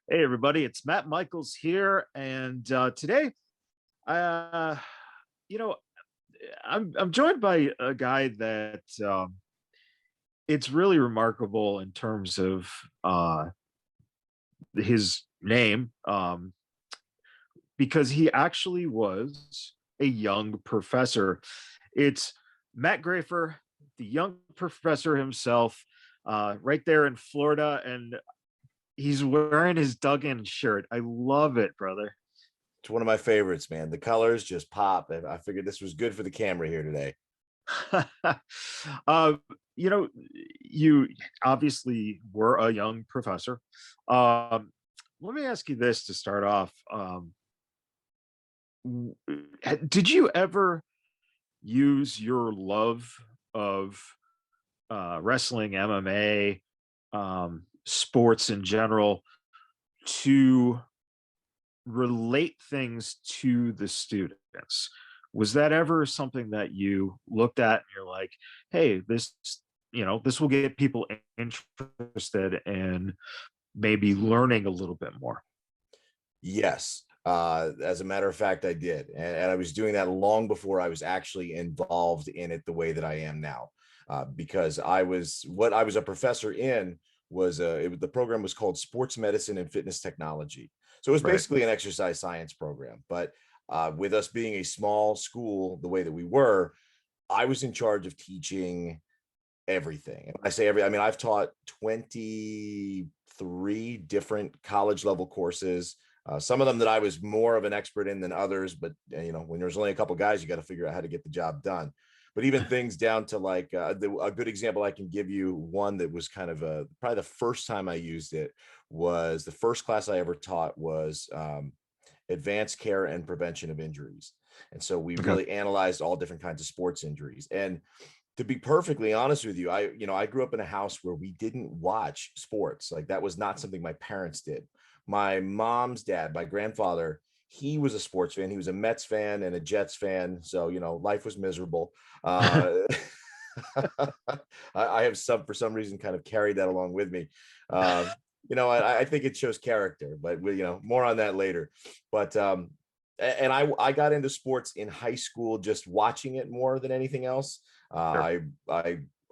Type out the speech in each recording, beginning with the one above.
Hey everybody, it's Matt Michaels here, and today, uh, you know, I'm joined by a guy that it's really remarkable in terms of his name, because he actually was a young professor. It's Matt Graifer, the young professor himself, right there in Florida, and he's wearing his Duggan shirt. I love it, brother. It's one of my favorites, man. The colors just pop. And I figured this was good for the camera here today. uh, you know, you obviously were a young professor. Um, Let me ask you this to start off. Did you ever use your love of wrestling, MMA, sports in general to relate things to the students? Was that ever something that you looked at and you're like, hey, this will get people interested in maybe learning a little bit more? Yes. As a matter of fact, I did. And I was doing that long before I was actually involved in it the way that I am now. Because I was a professor in the program was called Sports Medicine and Fitness Technology. So it was Right. basically an exercise science program. But with us being a small school, the way that we were, I was in charge of teaching everything. And when I say I mean, I've taught 23 different college level courses. Some of them that I was more of an expert in than others, but when there's only a couple guys, you got to figure out how to get the job done. But even things down to like a good example I can give you, one that was kind of probably the first time I used it was the first class I ever taught was advanced care and prevention of injuries. And so we Okay. really analyzed all different kinds of sports injuries. And to be perfectly honest with you, I grew up in a house where we didn't watch sports. Like that was not something my parents did. My mom's dad, my grandfather, he was a sports fan. He was a Mets fan and a Jets fan. So, life was miserable. I have for some reason kind of carried that along with me. Uh, I think it shows character, but more on that later. But and I got into sports in high school, just watching it more than anything else. Sure.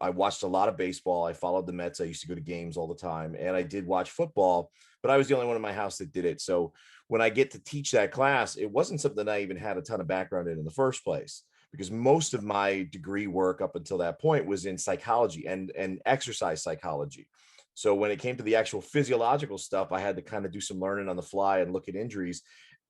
I watched a lot of baseball. I followed the Mets. I used to go to games all the time, and I did watch football, but I was the only one in my house that did it. So when I get to teach that class, it wasn't something I even had a ton of background in the first place, because most of my degree work up until that point was in psychology and exercise psychology. So when it came to the actual physiological stuff, I had to kind of do some learning on the fly and look at injuries.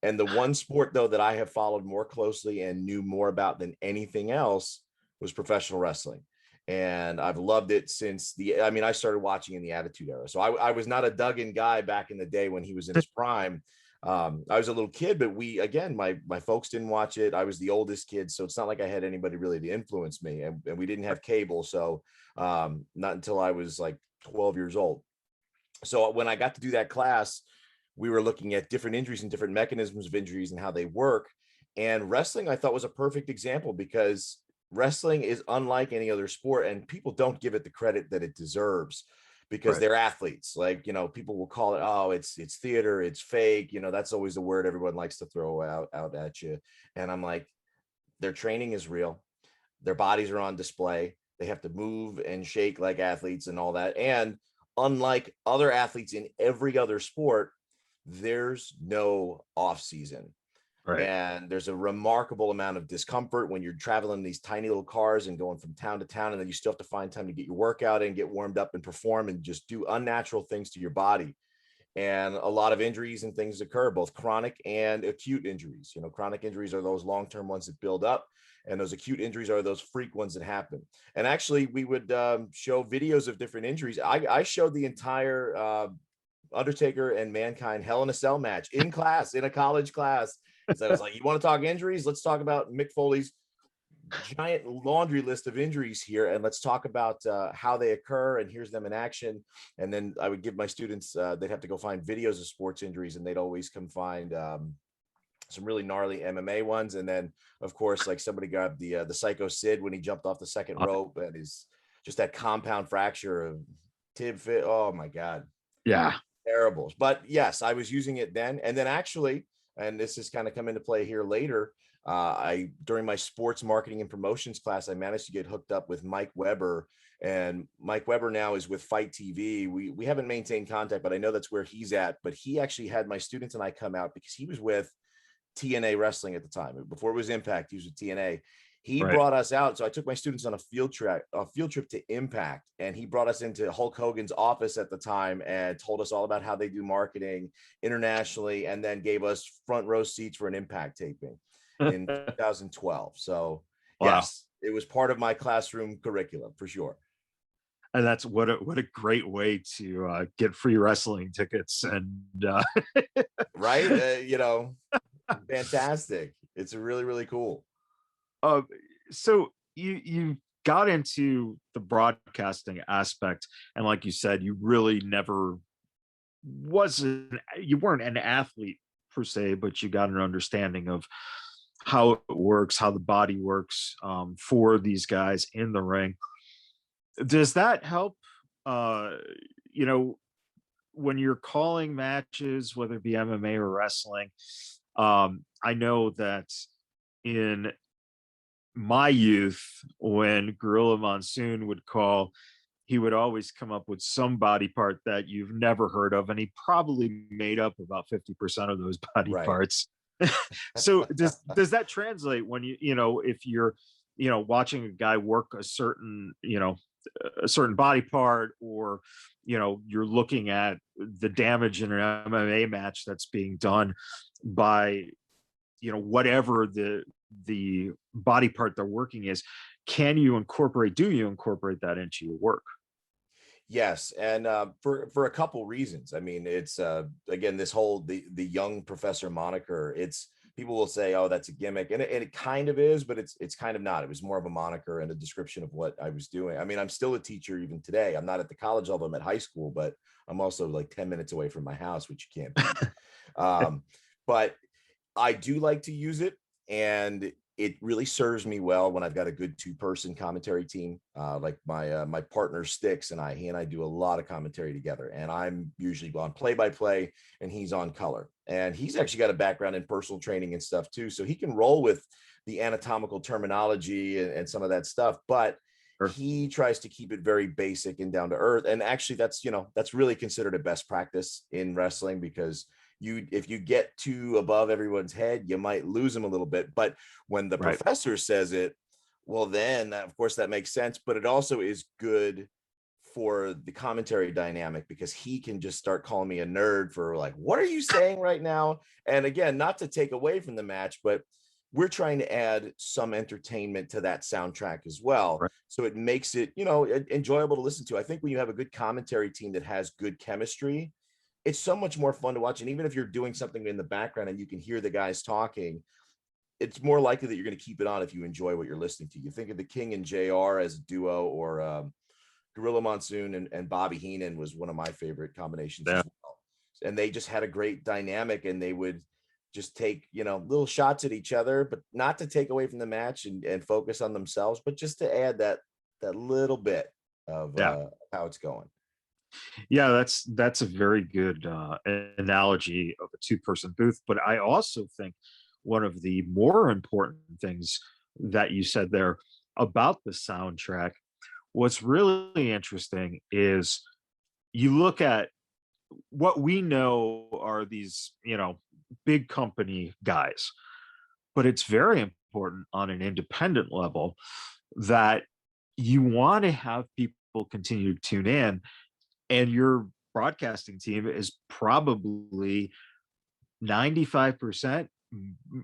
And the one sport, though, that I have followed more closely and knew more about than anything else was professional wrestling. And I've loved it since I started watching in the Attitude Era. So I was not a Duggan guy back in the day when he was in his prime. I was a little kid, but my folks didn't watch it. I was the oldest kid, so it's not like I had anybody really to influence me, and we didn't have cable, so not until I was like 12 years old. So when I got to do that class, we were looking at different injuries and different mechanisms of injuries and how they work. And wrestling, I thought, was a perfect example, because wrestling is unlike any other sport, and people don't give it the credit that it deserves, because Right. they're athletes. Like, people will call it, oh, it's theater, it's fake. That's always the word everyone likes to throw out at you. And I'm like, their training is real. Their bodies are on display. They have to move and shake like athletes and all that. And unlike other athletes in every other sport, there's no off season. Right. And there's a remarkable amount of discomfort when you're traveling in these tiny little cars and going from town to town. And then you still have to find time to get your workout in, get warmed up and perform and just do unnatural things to your body. And a lot of injuries and things occur, both chronic and acute injuries. Chronic injuries are those long-term ones that build up, and those acute injuries are those freak ones that happen. And actually, we would show videos of different injuries. I showed the entire Undertaker and Mankind Hell in a Cell match in class, in a college class. So I was like, you want to talk injuries? Let's talk about Mick Foley's giant laundry list of injuries here, and let's talk about how they occur, and here's them in action. And then I would give my students, they'd have to go find videos of sports injuries, and they'd always come find some really gnarly MMA ones. And then, of course, like somebody got the Psycho Sid when he jumped off the second Uh, rope, and is just that compound fracture of tib fit. Oh my God. yeah. Terrible. But yes, I was using it then. And then actually, and this has kind of come into play here later. I during my sports marketing and promotions class, I managed to get hooked up with Mike Weber. And Mike Weber now is with Fight TV. We haven't maintained contact, but I know that's where he's at. But he actually had my students and I come out because he was with TNA Wrestling at the time. Before it was Impact, he was with TNA. He Right. brought us out. So I took my students on a field trip to Impact, and he brought us into Hulk Hogan's office at the time and told us all about how they do marketing internationally, and then gave us front row seats for an Impact taping in 2012. So Wow. yes, it was part of my classroom curriculum for sure. And that's what a great way to get free wrestling tickets. And Right? Fantastic. It's really, really cool. uh, so you got into the broadcasting aspect, and like you said, you really never wasn't you weren't an athlete per se, but you got an understanding of how it works, how the body works, for these guys in the ring. Does that help? Uh, you know, when you're calling matches, whether it be MMA or wrestling, I know that in my youth, when Gorilla Monsoon would call, he would always come up with some body part that you've never heard of, and he probably made up about 50% of those body Right. parts. So does that translate when if you're watching a guy work a certain body part, or you're looking at the damage in an MMA match that's being done by whatever the body part they're working is, do you incorporate that into your work? Yes, and for a couple reasons. I mean, it's again this whole the young professor moniker. It's people will say, "Oh, that's a gimmick," and it kind of is, but it's kind of not. It was more of a moniker and a description of what I was doing. I mean, I'm still a teacher even today. I'm not at the college level. I'm at high school, but I'm also like 10 minutes away from my house, which you can't beat. Um, but I do like to use it, and it really serves me well when I've got a good two-person commentary team. Like my partner Sticks and he and I do a lot of commentary together, and I'm usually on play-by-play, and he's on color. And he's actually got a background in personal training and stuff too, so he can roll with the anatomical terminology and some of that stuff, but Or he tries to keep it very basic and down to earth. And actually, that's really considered a best practice in wrestling, because if you get too above everyone's head, you might lose them a little bit. But when the right. professor says it, well, then of course that makes sense. But it also is good for the commentary dynamic, because he can just start calling me a nerd for like, what are you saying right now? And again, not to take away from the match, but we're trying to add some entertainment to that soundtrack as well. Right. So it makes it, enjoyable to listen to. I think when you have a good commentary team that has good chemistry, it's so much more fun to watch. And even if you're doing something in the background and you can hear the guys talking, it's more likely that you're going to keep it on if you enjoy what you're listening to. You think of the King and JR as a duo, or Gorilla Monsoon and Bobby Heenan was one of my favorite combinations Yeah. as well. And they just had a great dynamic, and they would just take, little shots at each other, but not to take away from the match and focus on themselves, but just to add that little bit of Yeah. how it's going. Yeah, that's a very good analogy of a two-person booth. But I also think one of the more important things that you said there about the soundtrack, what's really interesting is you look at what we know are these, big company guys, but it's very important on an independent level that you want to have people continue to tune in, and your broadcasting team is probably 95%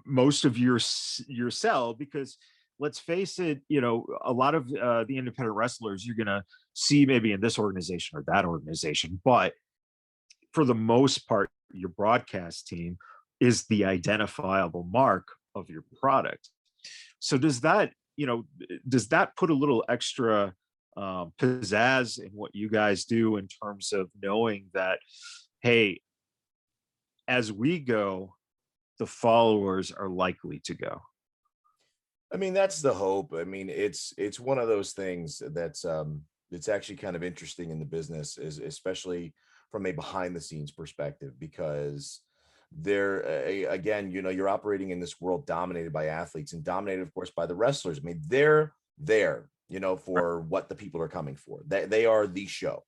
most of your sell, because let's face it, a lot of the independent wrestlers you're going to see maybe in this organization or that organization, but for the most part your broadcast team is the identifiable mark of your product. So does that put a little extra pizzazz in what you guys do, in terms of knowing that, hey, as we go, the followers are likely to go? I mean, that's the hope. I mean, it's one of those things that's it's actually kind of interesting in the business, is especially from a behind the scenes perspective, because there again, you're operating in this world dominated by athletes and dominated, of course, by the wrestlers. I mean, they're there, for what the people are coming for. They are the show.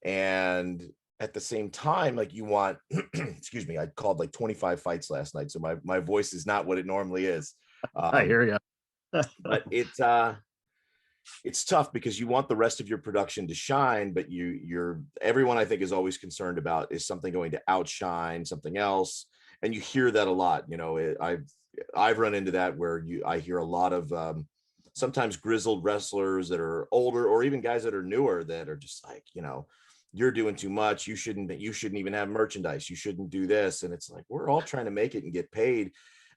And at the same time, like, you want, excuse me, I called like 25 fights last night, so my voice is not what it normally is. I Um, hear you. but it's tough because you want the rest of your production to shine, but you're everyone, I think, is always concerned about, is something going to outshine something else? And you hear that a lot. I've run into that where I hear a lot of sometimes grizzled wrestlers that are older, or even guys that are newer, that are just like, you're doing too much. You shouldn't even have merchandise. You shouldn't do this. And it's like, we're all trying to make it and get paid.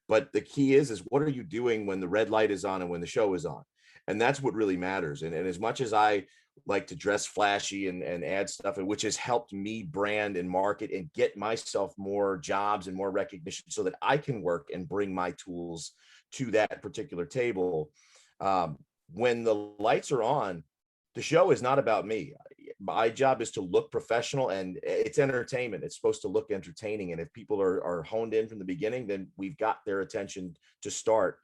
But the key is what are you doing when the red light is on and when the show is on? And that's what really matters. And as much as I like to dress flashy and add stuff, which has helped me brand and market and get myself more jobs and more recognition so that I can work and bring my tools to that particular table. When the lights are on, the show is not about me. My job is to look professional, and it's entertainment. It's supposed to look entertaining. And if people are honed in from the beginning, then we've got their attention to start.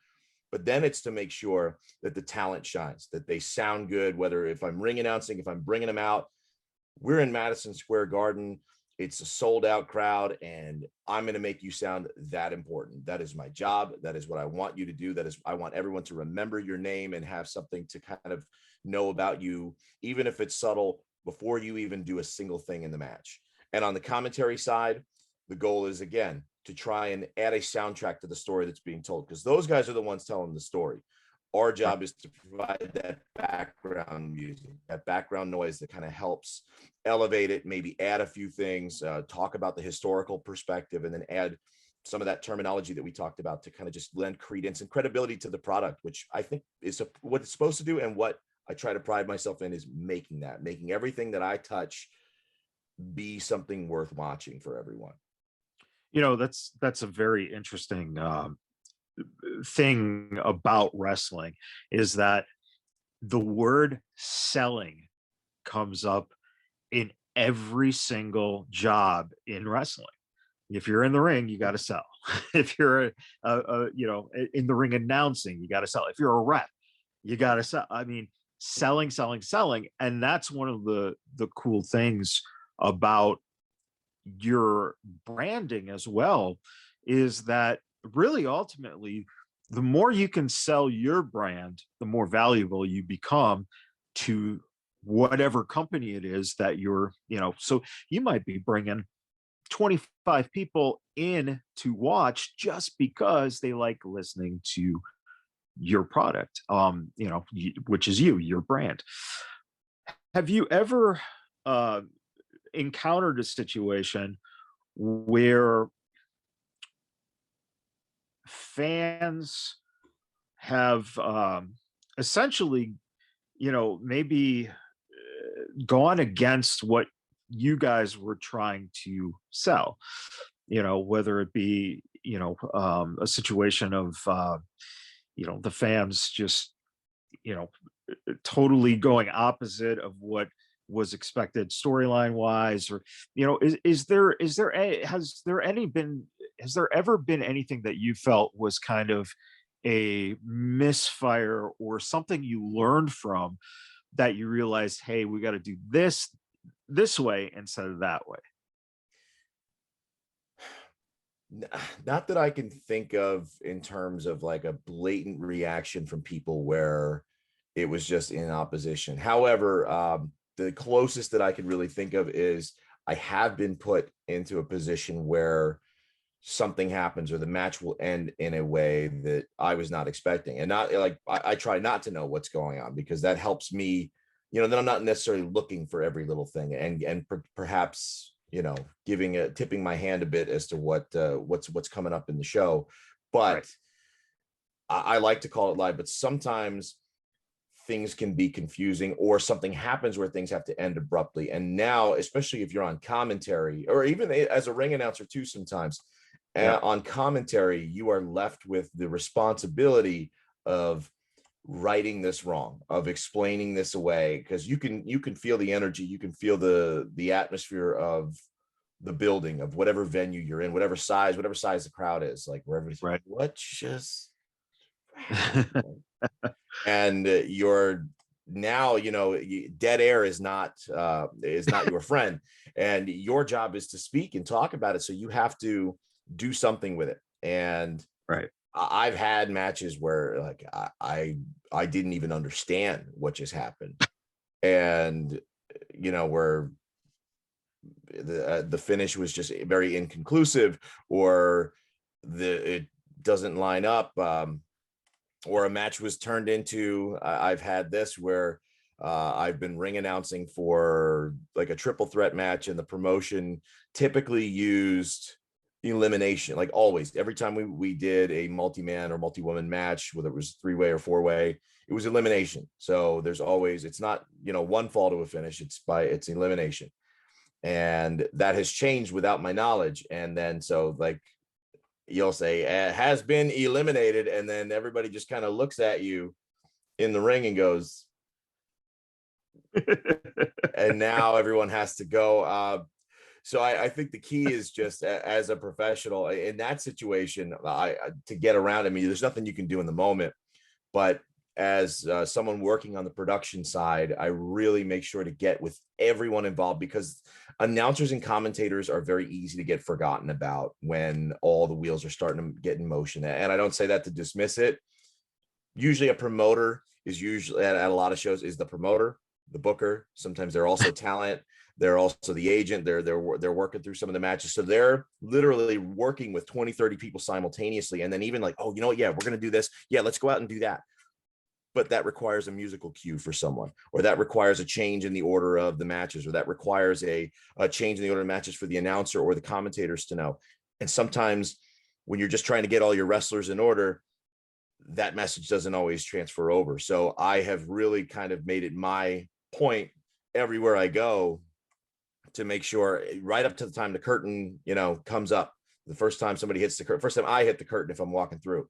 But then it's to make sure that the talent shines, that they sound good, whether if I'm ring announcing, if I'm bringing them out. We're in Madison Square Garden. It's a sold out crowd, and I'm going to make you sound that important. That is my job. That is what I want you to do. I want everyone to remember your name and have something to kind of know about you, even if it's subtle, before you even do a single thing in the match. And on the commentary side, the goal is, again, to try and add a soundtrack to the story that's being told, because those guys are the ones telling the story. Our job is to provide that background music, that background noise that kind of helps elevate it, maybe add a few things, talk about the historical perspective, and then add some of that terminology that we talked about to kind of just lend credence and credibility to the product, which I think is what it's supposed to do. And what I try to pride myself in is making everything that I touch be something worth watching for everyone. That's a very interesting thing about wrestling, is that the word selling comes up in every single job in wrestling. If you're in the ring, you got to sell. If you're in the ring announcing, you got to sell. If you're a rep, you got to sell. I mean, selling, and that's one of the cool things about your branding as well, is that really ultimately, the more you can sell your brand, the more valuable you become to whatever company it is that so you might be bringing 25 people in to watch just because they like listening to your product, which is your brand. Have you ever encountered a situation where fans have essentially, maybe gone against what you guys were trying to sell, whether it be, a situation of, the fans just, you know, totally going opposite of what was expected storyline wise, or has there ever been anything that you felt was kind of a misfire, or something you learned from, that you realized, hey, we got to do this way instead of that way? Not that I can think of in terms of like a blatant reaction from people where it was just in opposition. However, the closest that I can really think of is I have been put into a position where something happens or the match will end in a way that I was not expecting. And not like I try not to know what's going on, because that helps me, then I'm not necessarily looking for every little thing, and perhaps, tipping my hand a bit as to what's coming up in the show. But Right. I like to call it live, but sometimes things can be confusing, or something happens where things have to end abruptly. And now, especially if you're on commentary, or even as a ring announcer too, sometimes Yeah. on commentary, you are left with the responsibility of righting this wrong, of explaining this away, because you can feel the energy, you can feel the atmosphere of the building, of whatever venue you're in, whatever size the crowd is, like where everybody's like, Right. what just happened? And you're now, dead air is not your friend, and your job is to speak and talk about it, so you have to do something with it. And Right. I've had matches where, like, I didn't even understand what just happened, and where the finish was just very inconclusive, or it doesn't line up, or a match was turned into. I've had this where I've been ring announcing for like a triple threat match, and the promotion typically used elimination, like always. Every time we did a multi-man or multi-woman match, whether it was 3-way or 4-way, it was elimination. So there's always, it's not one fall to a finish, it's elimination. And that has changed without my knowledge. And then so, like, you'll say has been eliminated, and then everybody just kind of looks at you in the ring and goes, and now everyone has to go. So I think the key is just, as a professional in that situation, to get around. I mean, there's nothing you can do in the moment, but as someone working on the production side, I really make sure to get with everyone involved, because announcers and commentators are very easy to get forgotten about when all the wheels are starting to get in motion. And I don't say that to dismiss it. Usually a promoter is usually at a lot of shows is the promoter, the booker. Sometimes they're also talent. They're also the agent. They're working through some of the matches. So they're literally working with 20, 30 people simultaneously. And then even like, oh, yeah, we're going to do this. Yeah, let's go out and do that. But that requires a musical cue for someone, or that requires a change in the order of the matches, or that requires a change in the order of matches for the announcer or the commentators to know. And sometimes when you're just trying to get all your wrestlers in order, that message doesn't always transfer over. So I have really kind of made it my point everywhere I go to make sure, right up to the time the curtain, comes up, the first time somebody hits the curtain, first time I hit the curtain, if I'm walking through,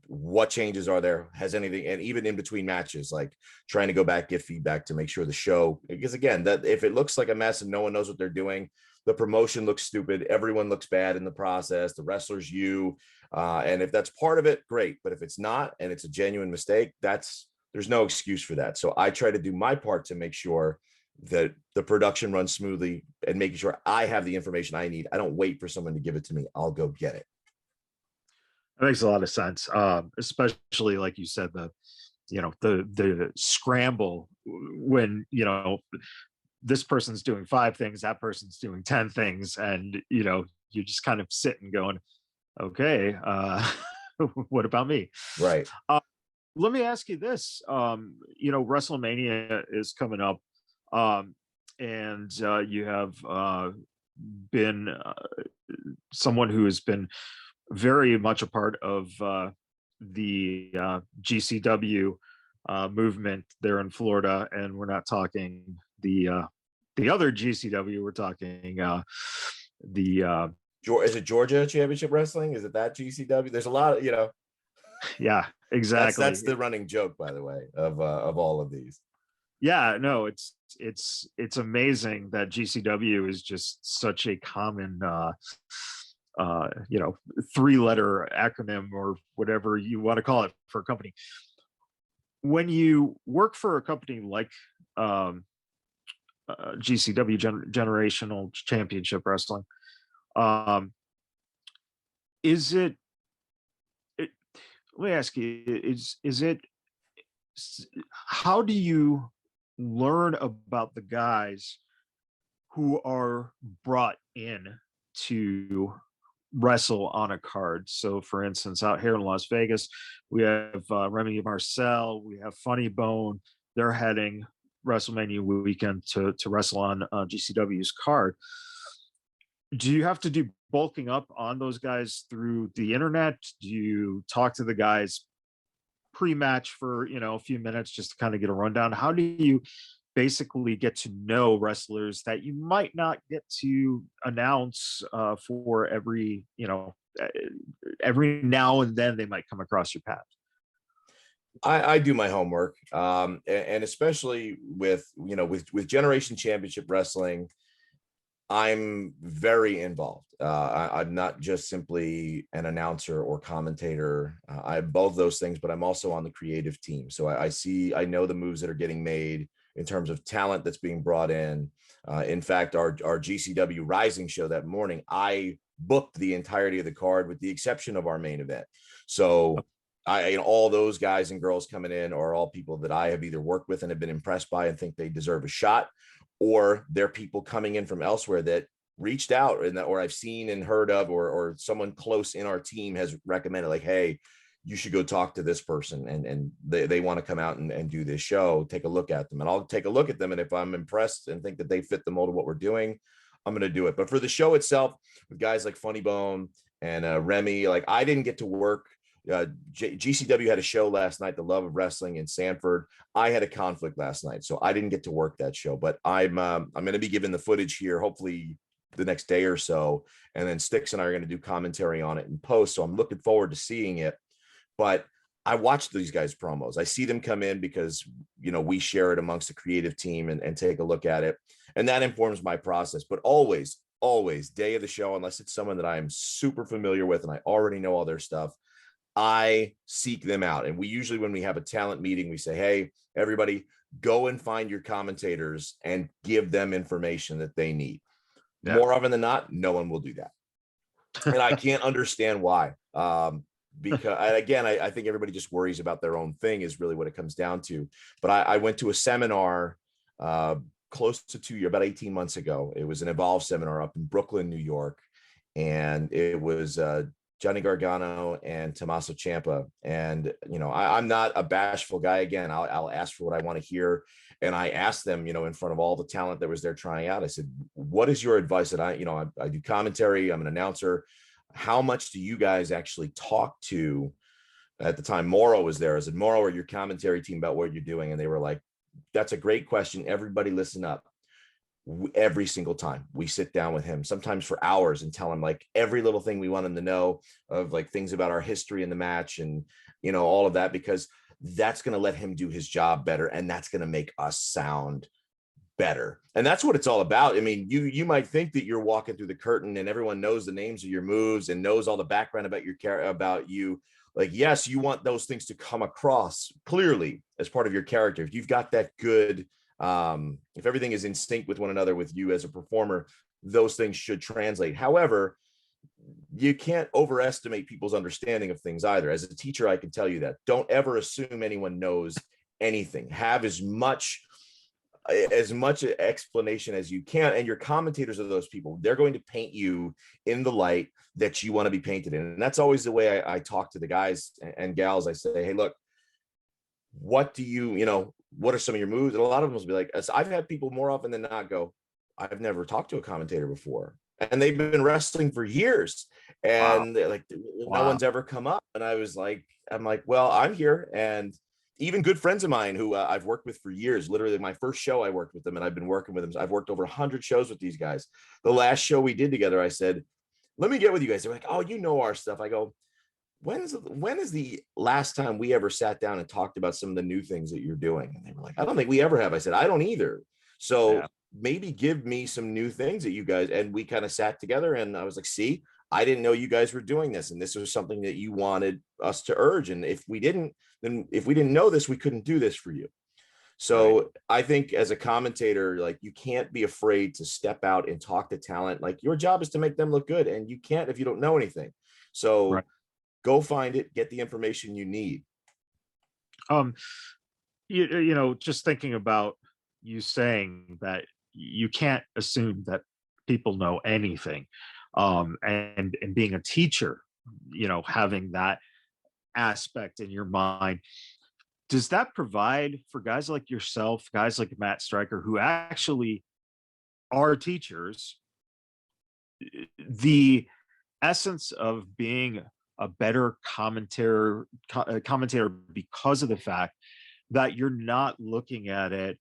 what changes are there? Has anything, and even in between matches, like trying to go back, get feedback to make sure the show, because again, that if it looks like a mess and no one knows what they're doing, the promotion looks stupid, everyone looks bad in the process, the wrestlers, and if that's part of it, great. But if it's not, and it's a genuine mistake, there's no excuse for that. So I try to do my part to make sure that the production runs smoothly, and making sure I have the information I need. I don't wait for someone to give it to me. I'll go get it. That makes a lot of sense. Especially like you said, the scramble when, this person's doing 5 things, that person's doing 10 things, and you just kind of sit and going, okay, what about me? Right. Let me ask you this. WrestleMania is coming up, and you have been someone who has been very much a part of the GCW movement there in Florida, and we're not talking the other GCW. We're talking the Is it Georgia Championship Wrestling? Is it that GCW? There's a lot of, yeah, exactly. That's the running joke, by the way, of all of these. Yeah, no, it's amazing that GCW is just such a common 3-letter acronym, or whatever you want to call it, for a company. When you work for a company like GCW, Generational Championship Wrestling, um, is it, let me ask you, is it, how do you learn about the guys who are brought in to wrestle on a card? So for instance, out here in Las Vegas, we have Remy Marcel, we have Funny Bone. They're heading WrestleMania weekend to wrestle on GCW's card. Do you have to do bulking up on those guys through the internet? Do you talk to the guys pre-match for a few minutes just to kind of get a rundown? How do you basically get to know wrestlers that you might not get to announce for every now and then they might come across your path? I do my homework, and especially with with Generation Championship Wrestling, I'm very involved. I'm not just simply an announcer or commentator. I'm both those things, but I'm also on the creative team. So I know the moves that are getting made in terms of talent that's being brought in. In fact, our GCW Rising show that morning, I booked the entirety of the card with the exception of our main event. So all those guys and girls coming in are all people that I have either worked with and have been impressed by and think they deserve a shot, or they're people coming in from elsewhere that reached out and that, or I've seen and heard of, or someone close in our team has recommended, like, hey, you should go talk to this person, and they want to come out and do this show. Take a look at them, and I'll take a look at them, and if I'm impressed and think that they fit the mold of what we're doing, I'm going to do it. But for the show itself, with guys like Funny Bone and Remy, like, I didn't get to work. GCW had a show last night, The Love of Wrestling in Sanford. I had a conflict last night, so I didn't get to work that show. But I'm going to be given the footage here, hopefully the next day or so, and then Styx and I are going to do commentary on it in post. So I'm looking forward to seeing it. But I watch these guys' promos. I see them come in because we share it amongst the creative team and take a look at it, and that informs my process. But always day of the show, unless it's someone that I am super familiar with and I already know all their stuff, I seek them out. And we usually, when we have a talent meeting, we say, hey, everybody, go and find your commentators and give them information that they need. Yeah. More often than not, no one will do that. And I can't understand why. Because again, I think everybody just worries about their own thing is really what it comes down to. But I went to a seminar close to 2 years, about 18 months ago. It was an Evolve seminar up in Brooklyn, New York. And it was Johnny Gargano and Tommaso Ciampa. And, I'm not a bashful guy. Again, I'll ask for what I want to hear. And I asked them, in front of all the talent that was there trying out, I said, what is your advice? That I do commentary, I'm an announcer. How much do you guys actually talk to? At the time, Morrow was there. I said, Morrow, or your commentary team, about what you're doing? And they were like, that's a great question. Everybody listen up. Every single time we sit down with him, sometimes for hours, and tell him like every little thing we want him to know, of like things about our history in the match and all of that, because that's going to let him do his job better, and that's going to make us sound better. And that's what it's all about. I mean, you might think that you're walking through the curtain and everyone knows the names of your moves and knows all the background about your character, about you. Like, yes, you want those things to come across clearly as part of your character. If you've got that good, if everything is in sync with one another with you as a performer, those things should translate. However, you can't overestimate people's understanding of things either. As a teacher, I can tell you that. Don't ever assume anyone knows anything. Have as much explanation as you can, and your commentators are those people. They're going to paint you in the light that you want to be painted in. And that's always the way I talk to the guys and gals. I say, hey, look, what do what are some of your moves? And a lot of them will be like, I've had people more often than not go, I've never talked to a commentator before, and they've been wrestling for years, and they're like, no one's ever come up. And I'm like, well, I'm here. And even good friends of mine who I've worked with for years, literally my first show I worked with them, and I've been working with them. I've worked over 100 shows with these guys. The last show we did together, I said, let me get with you guys. They're like, oh, our stuff. I go, when is the last time we ever sat down and talked about some of the new things that you're doing? And they were like, I don't think we ever have. I said, I don't either. So maybe give me some new things that you guys, and we kind of sat together, and I was like, see, I didn't know you guys were doing this, and this was something that you wanted us to urge. And if we didn't know this, we couldn't do this for you. So right. I think as a commentator, like, you can't be afraid to step out and talk to talent. Like, your job is to make them look good, and you can't if you don't know anything. So go find it, get the information you need. Just thinking about you saying that you can't assume that people know anything, and being a teacher, having that aspect in your mind, does that provide for guys like yourself, guys like Matt Stryker, who actually are teachers, the essence of being a better commentator because of the fact that you're not looking at it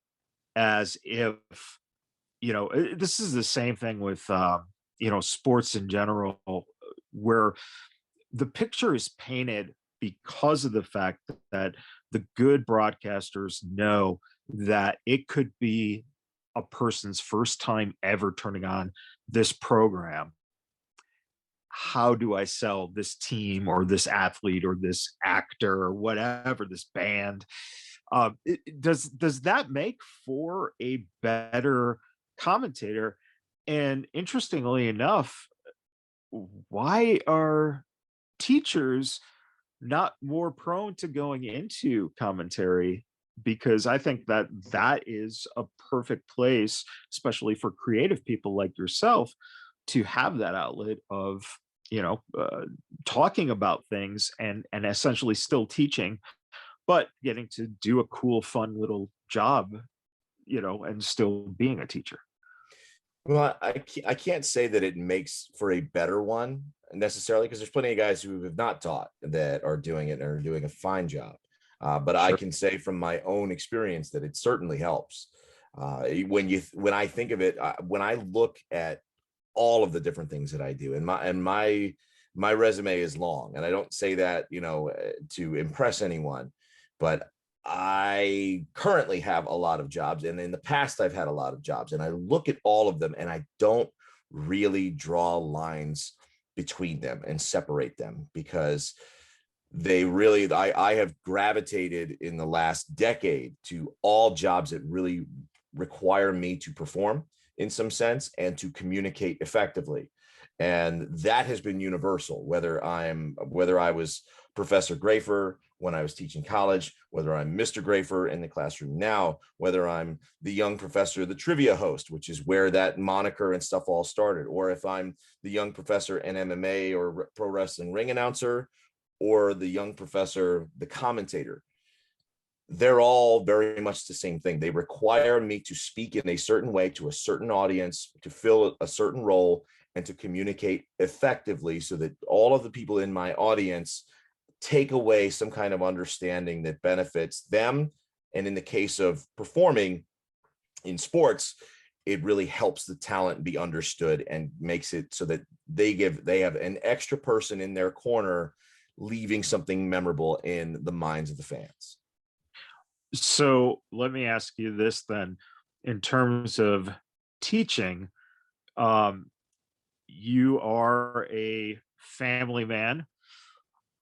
as if, this is the same thing with, sports in general, where the picture is painted because of the fact that the good broadcasters know that it could be a person's first time ever turning on this program. How do I sell this team or this athlete or this actor or whatever, this band? Does that make for a better commentator? And interestingly enough, why are teachers not more prone to going into commentary? Because I think that that is a perfect place, especially for creative people like yourself, to have that outlet of, you know, talking about things and essentially still teaching, but getting to do a cool, fun little job, and still being a teacher. Well, I can't say that it makes for a better one necessarily, because there's plenty of guys who have not taught that are doing it and are doing a fine job. But I Sure. can say from my own experience that it certainly helps. When I think of it, when I look at all of the different things that I do, and my resume is long, and I don't say that to impress anyone, but I currently have a lot of jobs, and in the past I've had a lot of jobs, and I look at all of them and I don't really draw lines between them and separate them, because they really I have gravitated in the last decade to all jobs that really require me to perform in some sense and to communicate effectively. And that has been universal, whether I was Professor Graifer when I was teaching college, whether I'm Mr. Graifer in the classroom now, whether I'm the young professor, the trivia host, which is where that moniker and stuff all started, or if I'm the young professor in MMA or pro wrestling ring announcer, or the young professor, the commentator. They're all very much the same thing. They require me to speak in a certain way to a certain audience, to fill a certain role, and to communicate effectively so that all of the people in my audience take away some kind of understanding that benefits them. And in the case of performing in sports, it really helps the talent be understood and makes it so that they have an extra person in their corner, leaving something memorable in the minds of the fans. So let me ask you this then, in terms of teaching, um, you are a family man.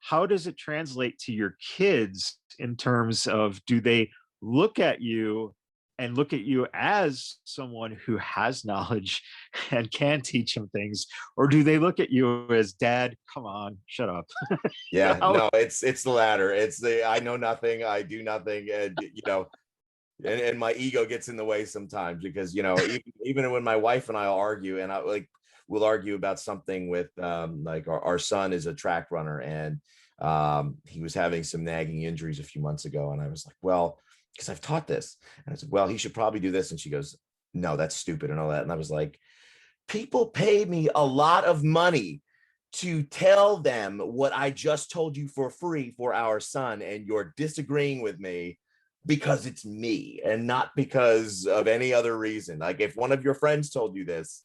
How does it translate to your kids in terms of, do they look at you and look at you as someone who has knowledge and can teach them things, or do they look at you as, dad, come on, shut up? Yeah, How? no, it's the latter. It's the I know nothing, I do nothing, and and my ego gets in the way sometimes, because even when my wife and I argue, and we'll argue about something with like our son is a track runner, and he was having some nagging injuries a few months ago, and I was like, well, because I've taught this, and I said, well, he should probably do this, and she goes, no, that's stupid and all that, and I was like, people pay me a lot of money to tell them what I just told you for free for our son, and you're disagreeing with me because it's me and not because of any other reason. Like, if one of your friends told you this,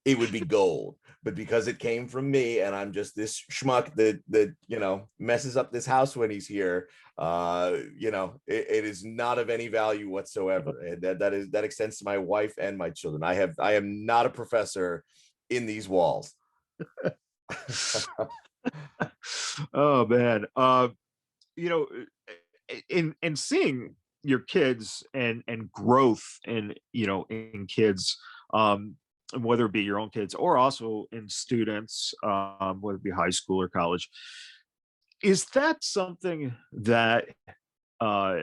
it would be gold, but because it came from me and I'm just this schmuck that messes up this house when he's here, it is not of any value whatsoever. And that extends to my wife and my children. I am not a professor in these walls. Oh man. You know, in seeing your kids and growth in kids, whether it be your own kids or also in students, whether it be high school or college, is that something that, uh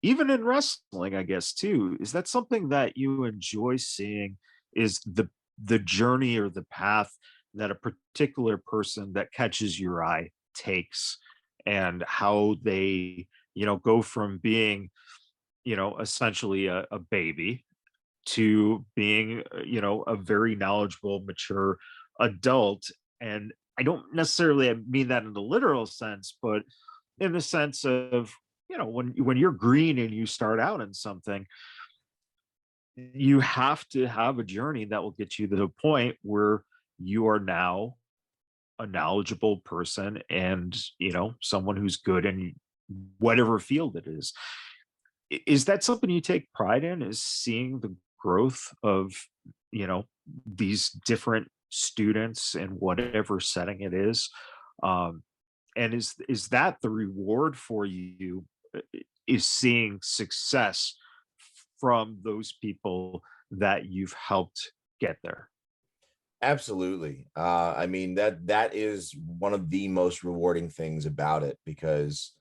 even in wrestling, I guess, too, is that something that you enjoy seeing, is the journey or the path that a particular person that catches your eye takes, and how they, go from being, essentially a baby to being, a very knowledgeable, mature adult. And I don't necessarily mean that in the literal sense, but in the sense of, when you're green and you start out in something, you have to have a journey that will get you to the point where you are now a knowledgeable person, and someone who's good, and whatever field it is. Is that something you take pride in, is seeing the growth of, you know, these different students in whatever setting it is? Um, and is that the reward for you, is seeing success from those people that you've helped get there? Absolutely. I mean, that is one of the most rewarding things about it, because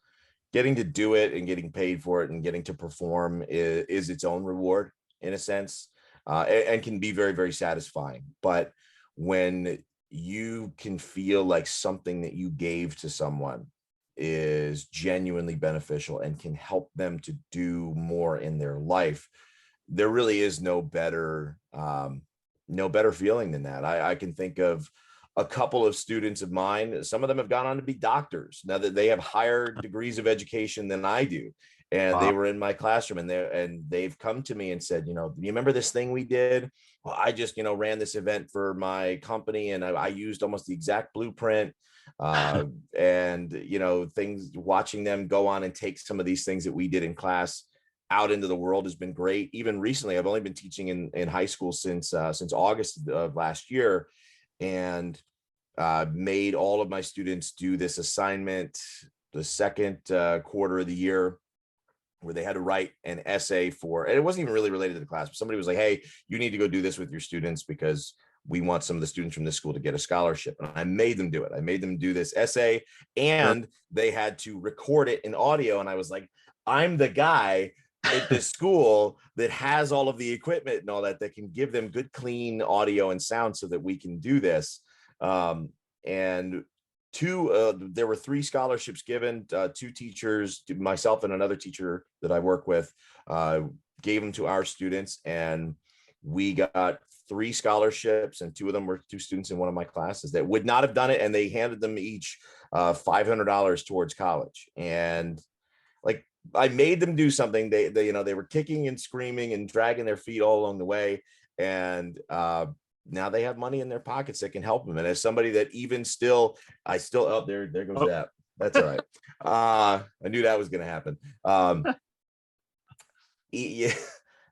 getting to do it and getting paid for it and getting to perform is its own reward in a sense, and can be very, very satisfying. But when you can feel like something that you gave to someone is genuinely beneficial and can help them to do more in their life, there really is no better feeling than that. I can think of a couple of students of mine. Some of them have gone on to be doctors now that they have higher degrees of education than I do. And they Wow. were in my classroom, and they've come to me and said, do you remember this thing we did? Well, I just, ran this event for my company, and I used almost the exact blueprint. Uh, and, things, watching them go on and take some of these things that we did in class out into the world has been great. Even recently, I've only been teaching in high school since August of last year, and made all of my students do this assignment the second quarter of the year, where they had to write an essay for, and it wasn't even really related to the class, but somebody was like, hey, you need to go do this with your students because we want some of the students from this school to get a scholarship. And I made them do it. I made them do this essay, Sure. and they had to record it in audio. And I was like, I'm the guy at this school that has all of the equipment and all that can give them good, clean audio and sound so that we can do this. And there were 3 scholarships given. 2 teachers, myself and another teacher that I work with, gave them to our students, and we got 3 scholarships, and 2 of them were 2 students in one of my classes that would not have done it, and they handed them each $500 towards college. And like, I made them do something. They were kicking and screaming and dragging their feet all along the way, and now they have money in their pockets that can help them. And as somebody that even still, oh, there goes Oh, that. That's all right. I knew that was going to happen. Yeah,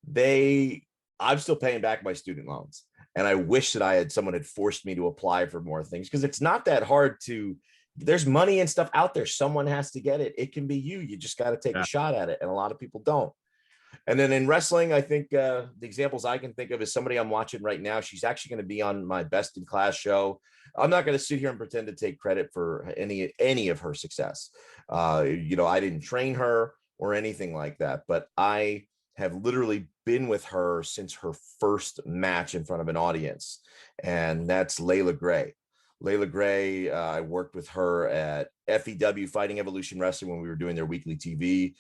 they, I'm still paying back my student loans, and I wish that someone had forced me to apply for more things, because it's not that hard to. There's money and stuff out there. Someone has to get it. It can be you. You just got to take a yeah. shot at it, and a lot of people don't. And then in wrestling, I think the examples I can think of is somebody I'm watching right now. She's actually going to be on my Best in Class show. I'm not going to sit here and pretend to take credit for any of her success. I didn't train her or anything like that, but I have literally been with her since her first match in front of an audience, and that's Layla Gray. Layla Gray, I worked with her at FEW, Fighting Evolution Wrestling, when we were doing their weekly TV.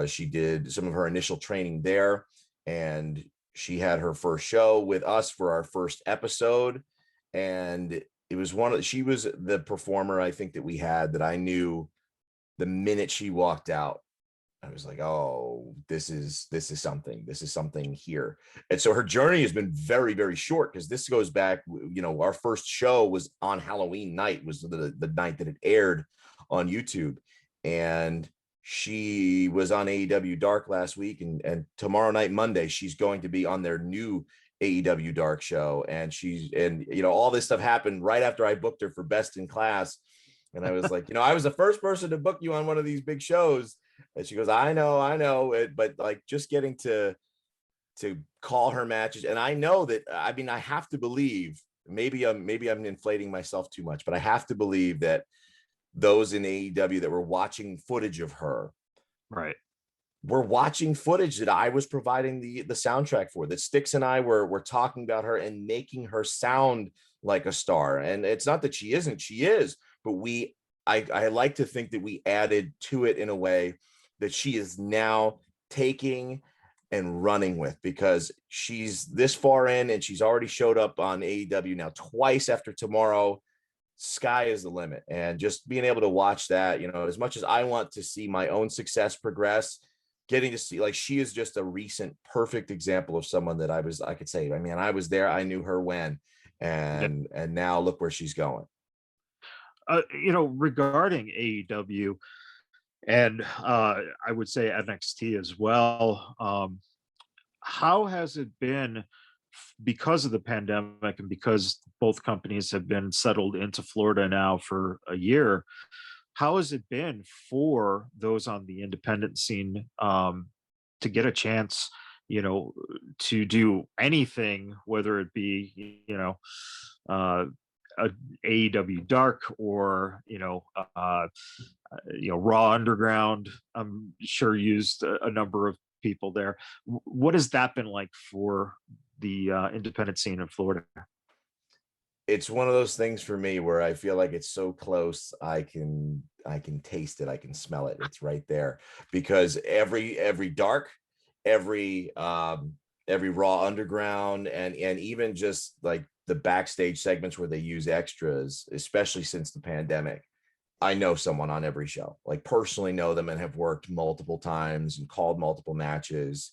She did some of her initial training there, and she had her first show with us for our first episode. And she was the performer, I think, that we had, that I knew the minute she walked out, I was like, oh, this is something here. And so her journey has been very, very short, because this goes back, our first show was on Halloween night, was the night that it aired on YouTube. And she was on AEW Dark last week, and tomorrow night, Monday, she's going to be on their new AEW Dark show. And all this stuff happened right after I booked her for Best in Class. And I was like, I was the first person to book you on one of these big shows. And she goes, I know it, but like, just getting to call her matches. And I know that, I mean, I have to believe, maybe I'm inflating myself too much, but I have to believe that those in AEW that were watching footage of her Right. were watching footage that I was providing the soundtrack for, that Styx and I were talking about her and making her sound like a star. And it's not that she isn't, she is, but I like to think that we added to it in a way that she is now taking and running with, because she's this far in and she's already showed up on AEW now twice after tomorrow. Sky is the limit. And just being able to watch that, as much as I want to see my own success progress, getting to see, like, she is just a recent perfect example of someone that I could say, I mean, I was there, I knew her when, Yeah. and now look where she's going. Regarding AEW, and I would say NXT as well. How has it been because of the pandemic and because both companies have been settled into Florida now for a year? How has it been for those on the independent scene to get a chance, you know, to do anything, whether it be, uh, a AEW Dark or Raw Underground? I'm sure used a number of people there. What has that been like for the independent scene in Florida? It's one of those things for me where I feel like it's so close. I can taste it. I can smell it. It's right there because every dark, every every Raw Underground, and even just like the backstage segments where they use extras, especially since the pandemic. I know someone on every show, like personally know them and have worked multiple times and called multiple matches.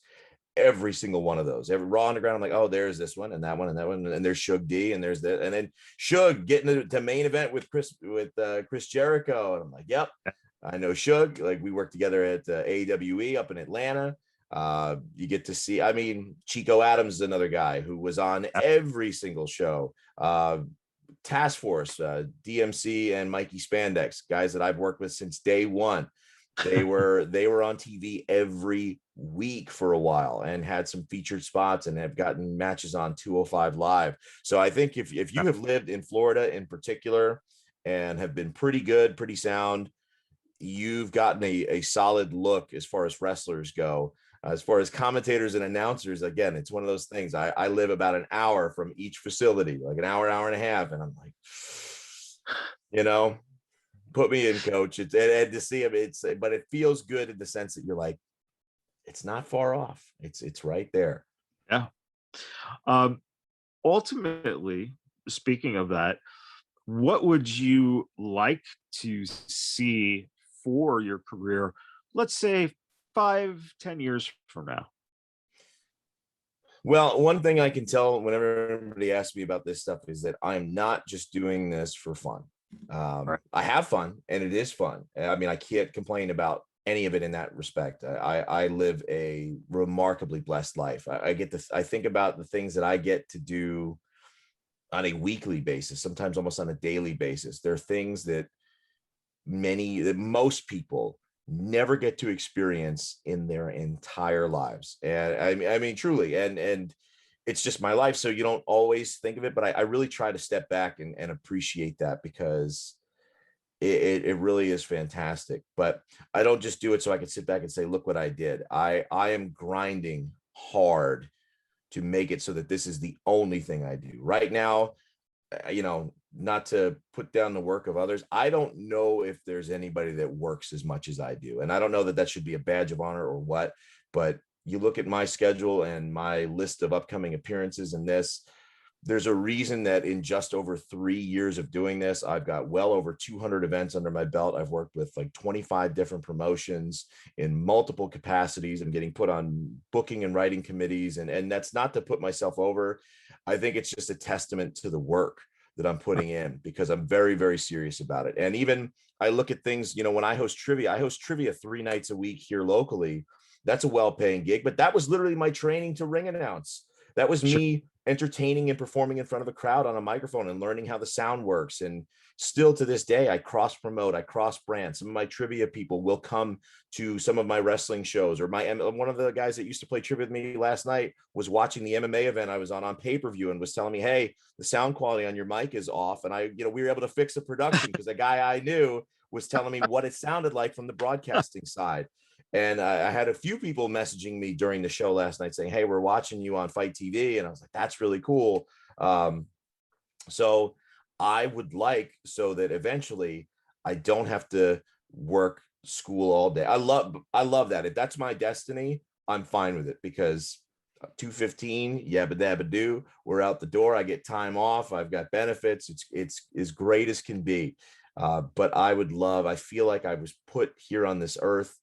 Every single one of those, every Raw Underground, I'm like, oh, there's this one and that one and that one, and there's Shug D and there's that, and then Shug getting to main event with Chris Jericho, and I'm like, yep, I know Shug. Like we worked together at AWE up in Atlanta. You get to see, I mean, Chico Adams is another guy who was on every single show. Task Force, DMC, and Mikey Spandex, guys that I've worked with since day one. They were on TV every week for a while and had some featured spots and have gotten matches on 205 Live. So I think if you have lived in Florida in particular and have been pretty good, pretty sound, you've gotten a solid look as far as wrestlers go. As far as commentators and announcers, again, it's one of those things. I live about an hour from each facility, like an hour and a half, and I'm like, you know, put me in, coach. And to see him, but it feels good in the sense that you're like, it's not far off. It's right there. Yeah. Um, Ultimately, speaking of that, what would you like to see for your career, let's say 5, 10 years from now? Well, one thing I can tell whenever everybody asks me about this stuff is that I'm not just doing this for fun. Right. I have fun and it is fun. I mean, I can't complain about any of it in that respect. I live a remarkably blessed life. I get this, I think about the things that I get to do on a weekly basis, sometimes almost on a daily basis. There are things that most people never get to experience in their entire lives. And I mean, truly, and it's just my life. So you don't always think of it, but I really try to step back and appreciate that because it really is fantastic. But I don't just do it so I can sit back and say, look what I did. I am grinding hard to make it so that this is the only thing I do right now. Not to put down the work of others. I don't know if there's anybody that works as much as I do. And I don't know that that should be a badge of honor or what, but you look at my schedule and my list of upcoming appearances in this, there's a reason that in just over 3 years of doing this, I've got well over 200 events under my belt. I've worked with like 25 different promotions in multiple capacities. I'm getting put on booking and writing committees. And that's not to put myself over. I think it's just a testament to the work that I'm putting in because I'm very, very serious about it. And even I look at things, when I host trivia 3 nights a week here locally. That's a well-paying gig, but that was literally my training to ring announce. That was Sure. me entertaining and performing in front of a crowd on a microphone and learning how the sound works. And still to this day, I cross promote, I cross brand. Some of my trivia people will come to some of my wrestling shows, or one of the guys that used to play trivia with me last night was watching the MMA event I was on pay-per-view and was telling me, hey, the sound quality on your mic is off. And we were able to fix the production because a guy I knew was telling me what it sounded like from the broadcasting side. And I had a few people messaging me during the show last night saying, hey, we're watching you on Fight TV. And I was like, that's really cool. So I would like so that eventually I don't have to work school all day. I love that. If that's my destiny, I'm fine with it because 2:15, yabba dabba do. We're out the door. I get time off. I've got benefits. It's as great as can be. But I feel like I was put here on this earth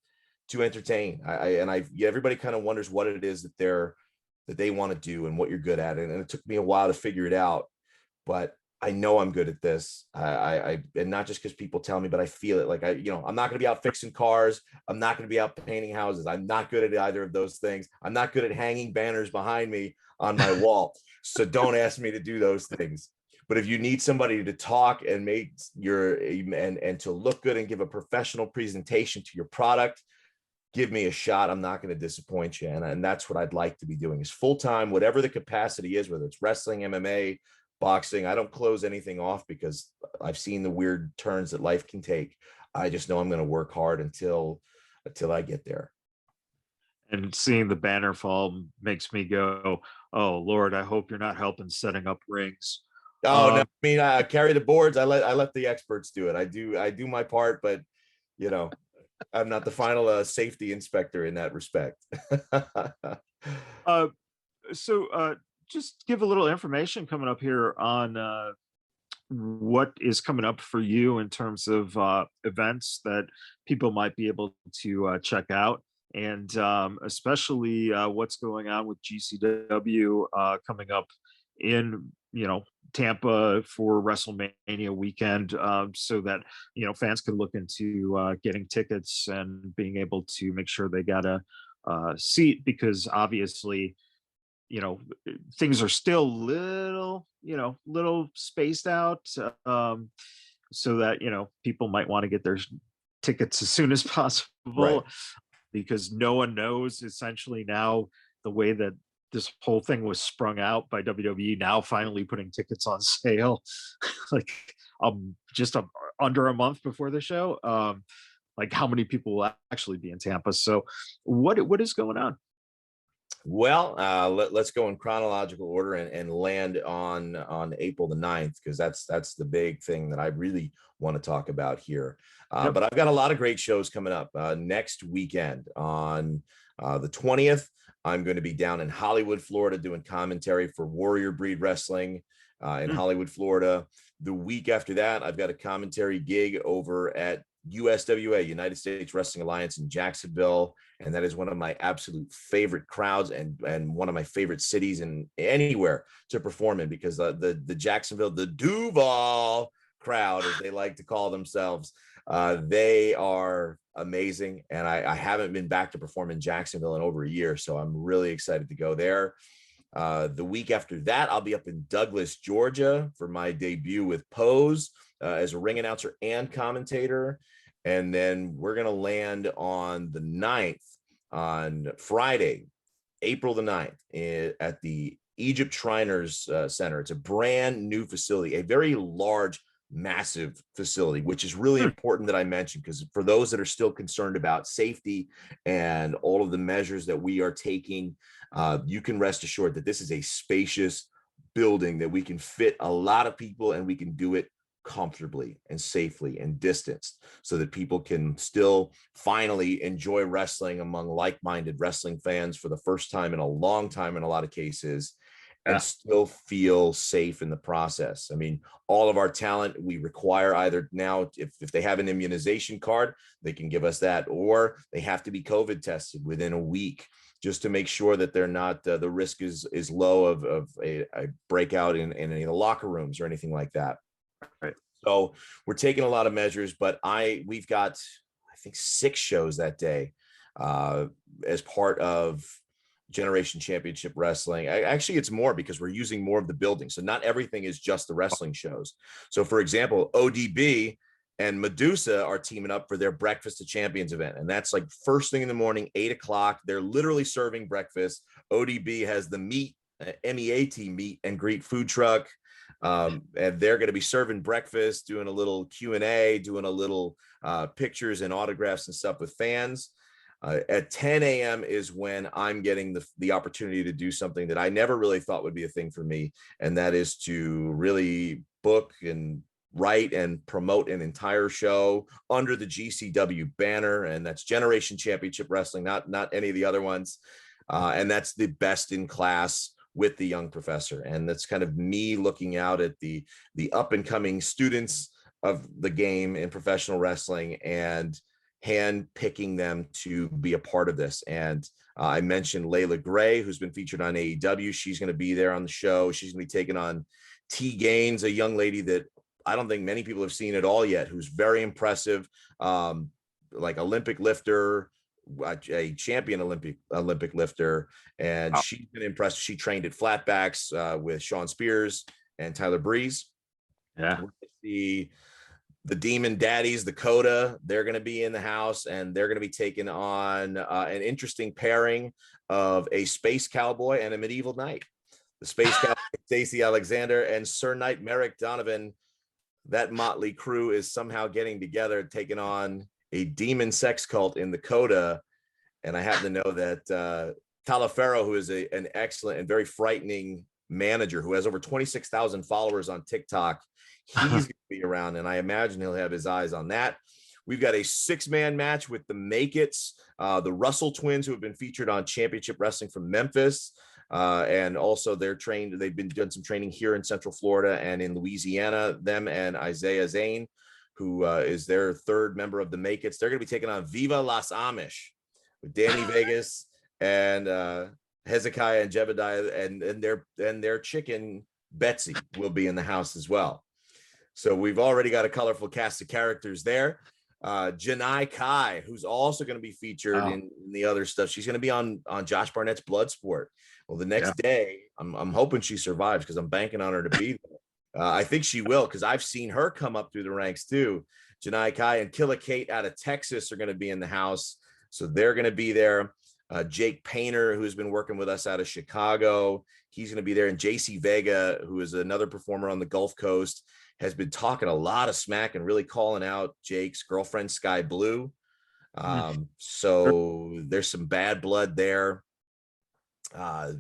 to entertain. Everybody kind of wonders what it is that they want to do and what you're good at. And it took me a while to figure it out, but I know I'm good at this. And not just because people tell me, but I feel it. Like I'm not going to be out fixing cars. I'm not going to be out painting houses. I'm not good at either of those things. I'm not good at hanging banners behind me on my wall. So don't ask me to do those things. But if you need somebody to talk and make and to look good and give a professional presentation to your product, give me a shot. I'm not going to disappoint you. And that's what I'd like to be doing is full time, whatever the capacity is, whether it's wrestling, MMA, boxing. I don't close anything off because I've seen the weird turns that life can take. I just know I'm going to work hard until I get there. And seeing the banner fall makes me go, "Oh Lord, I hope you're not helping setting up rings." Oh no, I Um, mean, carry the boards. I let the experts do it. I do my part, but you know, I'm not the final safety inspector in that respect. uh, so just give a little information coming up here on what is coming up for you in terms of events that people might be able to check out, and especially what's going on with GCW coming up in Tampa for WrestleMania weekend, so that fans can look into getting tickets and being able to make sure they got a seat, because obviously you know things are still little spaced out, so that people might want to get their tickets as soon as Right. possible, because no one knows essentially now the way that this whole thing was sprung out by WWE now finally putting tickets on sale like just under a month before the show, like how many people will actually be in Tampa. So what is going on? Well, let's go in chronological order and land on April the 9th, because that's the big thing that I really want to talk about here. Yep. But I've got a lot of great shows coming up next weekend. On the 20th, I'm going to be down in Hollywood, Florida, doing commentary for Warrior Breed Wrestling in Mm. Hollywood, Florida. The week after that, I've got a commentary gig over at USWA, United States Wrestling Alliance, in Jacksonville, and that is one of my absolute favorite crowds and one of my favorite cities in anywhere to perform in, because the Jacksonville, the Duval crowd, as they like to call themselves, they are amazing, and I haven't been back to perform in Jacksonville in over a year, so I'm really excited to go there. The week after that, I'll be up in Douglas, Georgia for my debut with Pose as a ring announcer and commentator. And then we're going to land on the 9th, on Friday, April the 9th, at the Egypt Shriners Center. It's a brand new facility, a very large, massive facility, which is really Hmm. important that I mention, because for those that are still concerned about safety and all of the measures that we are taking, you can rest assured that this is a spacious building that we can fit a lot of people, and we can do it comfortably and safely and distanced, so that people can still finally enjoy wrestling among like-minded wrestling fans for the first time in a long time in a lot of cases, and Yeah. still feel safe in the process. I mean, all of our talent, we require either now, if they have an immunization card, they can give us that, or they have to be COVID tested within a week, just to make sure that they're not, the risk is low of a breakout in any of the locker rooms or anything like that. Right. So we're taking a lot of measures, but we've got, I think, 6 shows that day uh, as part of Generation Championship Wrestling. Actually, it's more, because we're using more of the building. So not everything is just the wrestling shows. So for example, ODB and Medusa are teaming up for their Breakfast of Champions event. And that's like first thing in the morning, 8 o'clock. They're literally serving breakfast. ODB has the MEAT meet and greet food truck. And they're going to be serving breakfast, doing a little Q&A, doing a little pictures and autographs and stuff with fans. At 10 a.m. is when I'm getting the opportunity to do something that I never really thought would be a thing for me, and that is to really book and write and promote an entire show under the GCW banner, and that's Generation Championship Wrestling, not any of the other ones. And that's the best in class with the young professor, and that's kind of me looking out at the up and coming students of the game in professional wrestling and hand picking them to be a part of this. And I mentioned Layla Gray, who's been featured on AEW. She's going to be there on the show. She's going to be taking on T Gaines, a young lady that I don't think many people have seen at all yet, who's very impressive, like Olympic lifter, a champion Olympic lifter, and Wow. she's been impressive. She trained at flatbacks with Sean Spears and Tyler Breeze. Yeah. We're gonna see the Demon Daddies, the Coda. They're going to be in the house, and they're going to be taking on an interesting pairing of a space cowboy and a medieval knight. The space cowboy, Stacey Alexander, and Sir Knight Merrick Donovan. That motley crew is somehow getting together, taking on a demon sex cult in the Coda. And I happen to know that Talaferro, who is an excellent and very frightening manager who has over 26,000 followers on TikTok, he's going to be around, and I imagine he'll have his eyes on that. We've got a 6-man match with the Make It's, the Russell twins, who have been featured on Championship Wrestling from Memphis. And also they've been doing some training here in Central Florida and in Louisiana, them and Isaiah Zane, who is their third member of the Make It's. They're going to be taking on Viva Las Amish with Danny Vegas and Hezekiah and Jebediah, and their chicken Betsy will be in the house as well. So we've already got a colorful cast of characters there. Janai Kai, who's also going to be featured in the other stuff. She's going to be on Josh Barnett's Bloodsport. Well, the next day, I'm hoping she survives because I'm banking on her to be there. I think she will, because I've seen her come up through the ranks too. Janai Kai and Killa Kate out of Texas are going to be in the house. So they're going to be there. Jake Painter, who's been working with us out of Chicago, he's going to be there. And JC Vega, who is another performer on the Gulf Coast, has been talking a lot of smack and really calling out Jake's girlfriend, Sky Blue. So there's some bad blood there.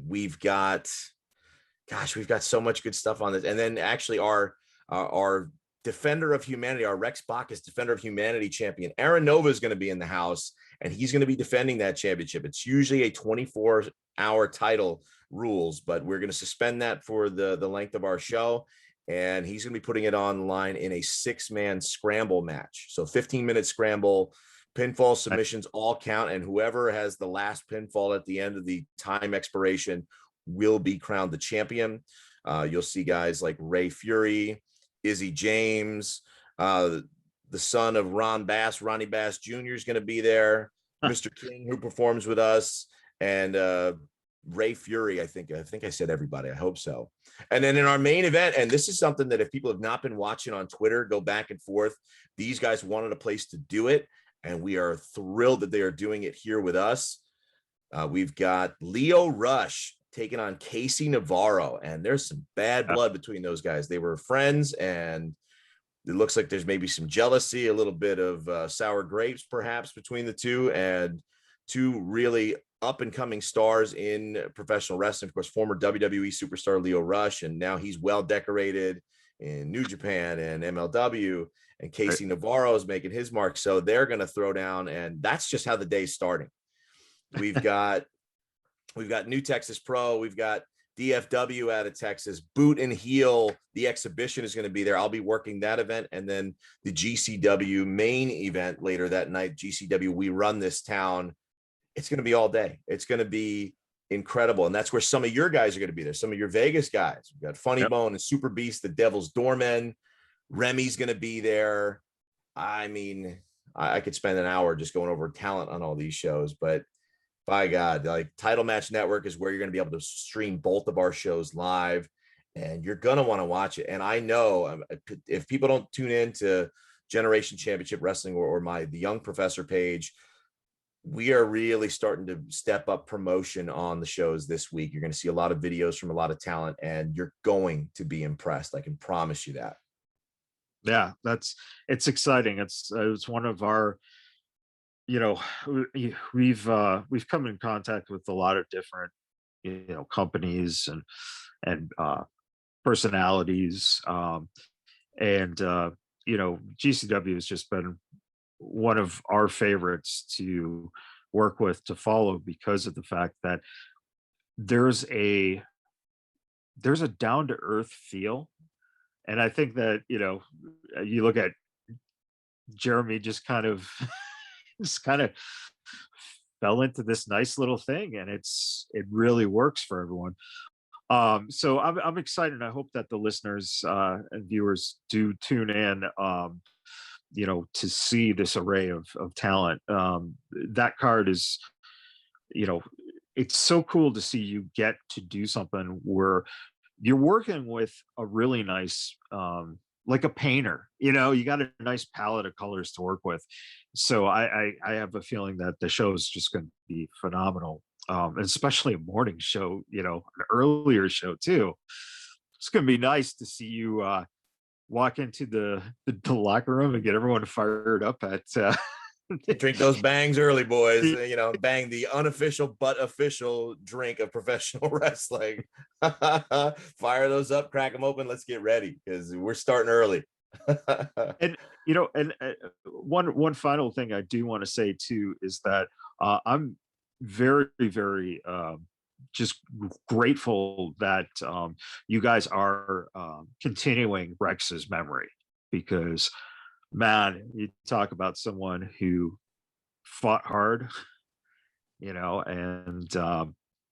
We've got so much good stuff on this. And then actually our Defender of Humanity, our Rex Bacchus Defender of Humanity champion, Aaron Nova, is going to be in the house, and he's going to be defending that championship. It's usually a 24-hour title rules, but we're going to suspend that for the length of our show. And he's going to be putting it online in a 6-man scramble match. So 15-minute scramble, pinfall submissions all count, and whoever has the last pinfall at the end of the time expiration will be crowned the champion. You'll see guys like Ray Fury, Izzy James, the son of Ronnie Bass Jr. is going to be there. Mr. King, who performs with us, and Ray Fury. I think I said everybody. I hope so. And then in our main event, and this is something that if people have not been watching on Twitter, go back and forth. These guys wanted a place to do it, and we are thrilled that they are doing it here with us. We've got Leo Rush taking on Casey Navarro, and there's some bad blood between those guys. They were friends, and it looks like there's maybe some jealousy, a little bit of sour grapes perhaps between the two, and two really up-and-coming stars in professional wrestling. Of course, former WWE superstar Leo Rush, and now he's well decorated in New Japan and MLW, and Casey Navarro is making his mark. So they're going to throw down, and that's just how the day's starting. We've got New Texas Pro. We've got DFW out of Texas. Boot and Heel, the exhibition, is going to be there. I'll be working that event. And then the GCW main event later that night, GCW We Run This Town. It's going to be all day. It's going to be incredible. And that's where some of your guys are going to be there. Some of your Vegas guys. We've got Funny Bone and Super Beast, the Devil's Doorman. Remy's going to be there. I mean, I could spend an hour just going over talent on all these shows, but by God, like Title Match Network is where you're going to be able to stream both of our shows live, and you're going to want to watch it. And I know if people don't tune in to Generation Championship Wrestling or the Young Professor page, we are really starting to step up promotion on the shows this week. You're going to see a lot of videos from a lot of talent, and you're going to be impressed. I can promise you that. Yeah, it's exciting. It's one of our, we've come in contact with a lot of different, companies and personalities. And GCW has just been one of our favorites to work with, to follow, because of the fact that there's a down to earth feel. And I think that, you look at Jeremy just kind of fell into this nice little thing, and it really works for everyone. So I'm excited. I hope that the listeners and viewers do tune in, to see this array of talent. That card is, you know, it's so cool to see you get to do something where you're working with a really nice, like a painter. You got a nice palette of colors to work with. So I have a feeling that the show is just going to be phenomenal, and especially a morning show. An earlier show too. It's going to be nice to see you walk into the locker room and get everyone fired up at. Drink those bangs early, boys. Bang the unofficial but official drink of professional wrestling. Fire those up, crack them open. Let's get ready because we're starting early. And one final thing I do want to say too is that I'm very very just grateful that you guys are continuing Rex's memory, because man, you talk about someone who fought hard, and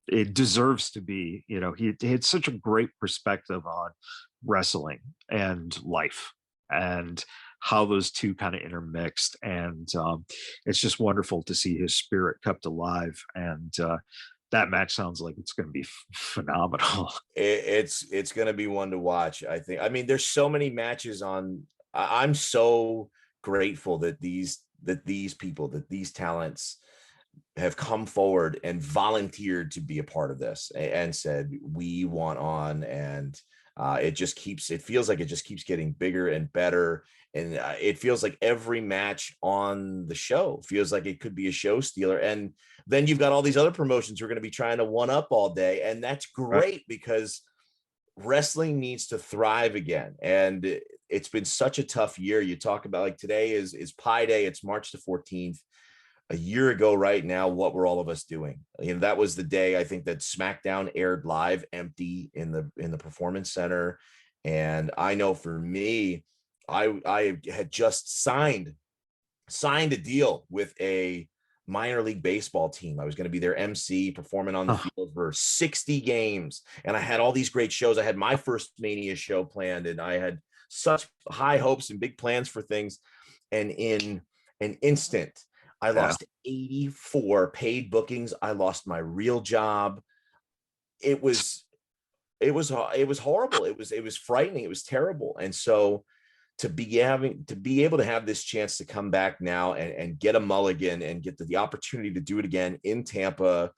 it deserves to be. He had such a great perspective on wrestling and life, and how those two kind of intermixed. And it's just wonderful to see his spirit kept alive. And that match sounds like it's going to be phenomenal. It's going to be one to watch. I think. I mean, there's so many matches on. I'm so grateful that these people, that these talents have come forward and volunteered to be a part of this and said we want on. And it feels like it just keeps getting bigger and better. And it feels like every match on the show feels like it could be a show stealer. And then you've got all these other promotions who are going to be trying to one up all day, and that's great because wrestling needs to thrive again. And it's been such a tough year. You talk about, like, today is Pi Day. It's March the 14th. A year ago right now, what were all of us doing? That was the day I think that SmackDown aired live empty in the Performance Center. And I know for me, I had just signed a deal with a minor league baseball team. I was going to be their MC, performing on the field for 60 games. And I had all these great shows. I had my first Mania show planned, and I had such high hopes and big plans for things. And in an instant, I lost 84 paid bookings. I lost my real job. It was horrible. It was frightening. It was terrible. And so to be able to have this chance to come back now and get a mulligan and get the opportunity to do it again in Tampa,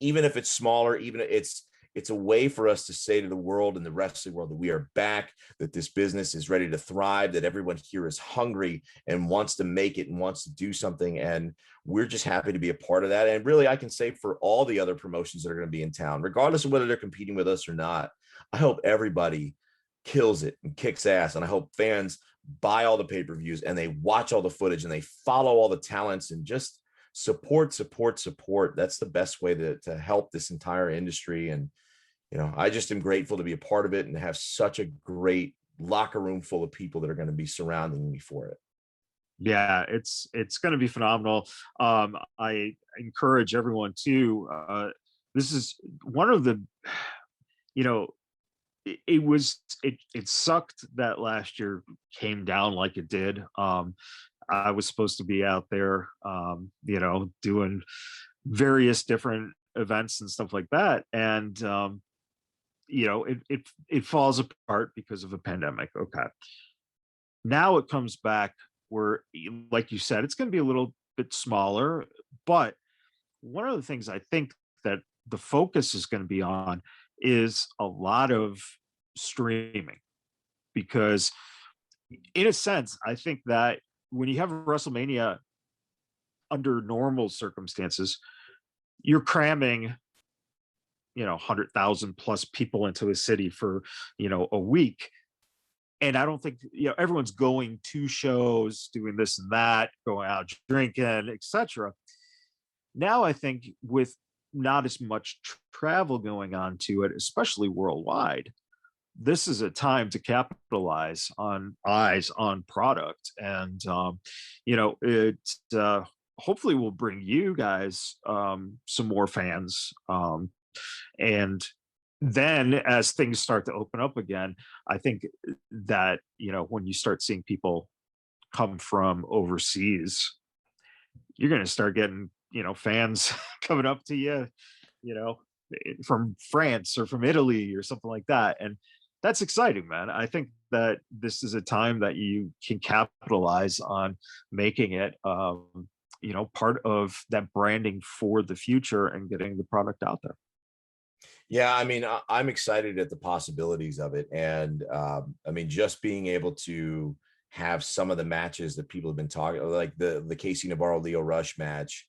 even if it's smaller, even if it's a way for us to say to the world and the rest of the world that we are back, that this business is ready to thrive, that everyone here is hungry and wants to make it and wants to do something. And we're just happy to be a part of that. And really, I can say for all the other promotions that are going to be in town, regardless of whether they're competing with us or not, I hope everybody kills it and kicks ass. And I hope fans buy all the pay-per-views and they watch all the footage and they follow all the talents and just support. That's the best way to help this entire industry. And I just am grateful to be a part of it and to have such a great locker room full of people that are going to be surrounding me for it. Yeah, it's going to be phenomenal. I encourage everyone to. This is one of the, it sucked that last year came down like it did. I was supposed to be out there, doing various different events and stuff like that, and it falls apart because of a pandemic. Okay, now it comes back where, like you said, it's going to be a little bit smaller, but one of the things I think that the focus is going to be on is a lot of streaming, because in a sense, I think that when you have WrestleMania under normal circumstances, you're cramming 100,000 plus people into a city for a week. And I don't think everyone's going to shows, doing this and that, going out drinking, etc. Now I think with not as much travel going on to it, especially worldwide, this is a time to capitalize on eyes on product. And it hopefully will bring you guys some more fans, and then as things start to open up again, I think that, when you start seeing people come from overseas, you're going to start getting, fans coming up to you, you know, from France or from Italy or something like that. And that's exciting, man. I think that this is a time that you can capitalize on making it, part of that branding for the future and getting the product out there. Yeah, I mean, I'm excited at the possibilities of it, and I mean, just being able to have some of the matches that people have been talking, like the Casey Navarro Leo Rush match.